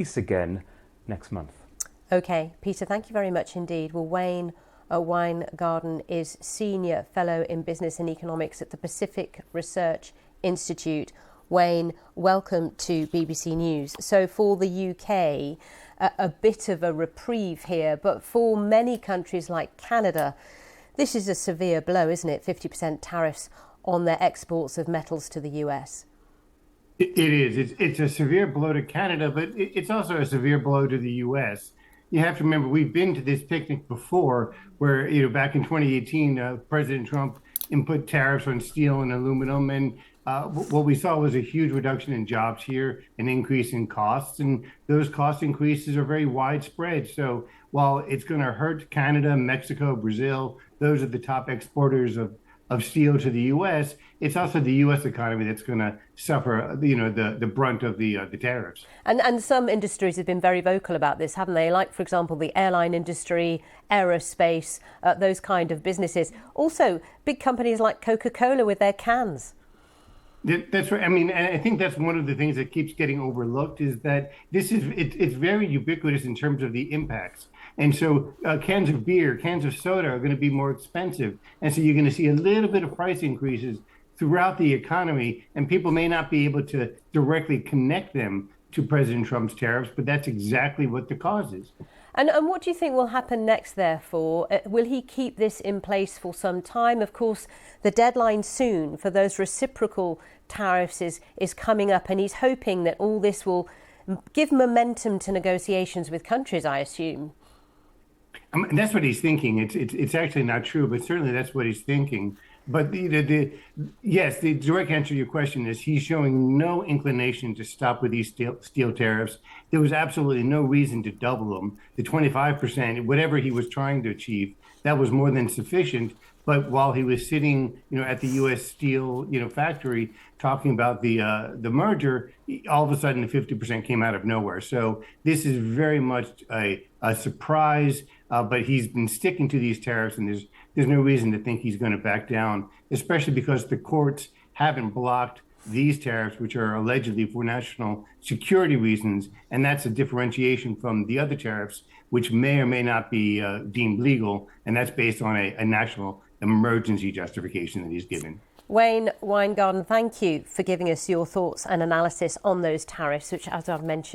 again next month. Okay, Peter, thank you very much indeed. Well, Wayne Winegarden is Senior Fellow in Business and Economics at the Pacific Research Institute. Wayne, welcome to BBC News. So for the UK, a bit of a reprieve here, but for many countries like Canada, this is a severe blow, isn't it? 50% tariffs on their exports of metals to the US. It is. It's a severe blow to Canada, but it's also a severe blow to the U.S. You have to remember, we've been to this picnic before where, back in 2018, President Trump input tariffs on steel and aluminum. And what we saw was a huge reduction in jobs here, an increase in costs. And those cost increases are very widespread. So while it's going to hurt Canada, Mexico, Brazil, those are the top exporters of steel to the U.S., it's also the U.S. economy that's going to suffer, the brunt of the tariffs. And some industries have been very vocal about this, haven't they? Like, for example, the airline industry, aerospace, those kind of businesses. Also, big companies like Coca-Cola with their cans. That's right. I mean, and I think that's one of the things that keeps getting overlooked is that it's very ubiquitous in terms of the impacts. And so cans of beer, cans of soda are going to be more expensive. And so you're going to see a little bit of price increases throughout the economy. And people may not be able to directly connect them to President Trump's tariffs, but that's exactly what the cause is. And what do you think will happen next, therefore? Will he keep this in place for some time? Of course, the deadline soon for those reciprocal tariffs is coming up, and he's hoping that all this will give momentum to negotiations with countries, I assume. That's what he's thinking. It's actually not true, but certainly that's what he's thinking. But yes, the direct answer to your question is he's showing no inclination to stop with these steel tariffs. There was absolutely no reason to double them. The 25%, whatever he was trying to achieve, that was more than sufficient. But while he was sitting, at the U.S. Steel, factory talking about the merger, all of a sudden the 50% came out of nowhere. So this is very much a surprise. But he's been sticking to these tariffs, and there's no reason to think he's going to back down, especially because the courts haven't blocked these tariffs, which are allegedly for national security reasons. And that's a differentiation from the other tariffs, which may or may not be deemed legal. And that's based on a national emergency justification that he's given. Wayne Winegarden, thank you for giving us your thoughts and analysis on those tariffs, which, as I've mentioned,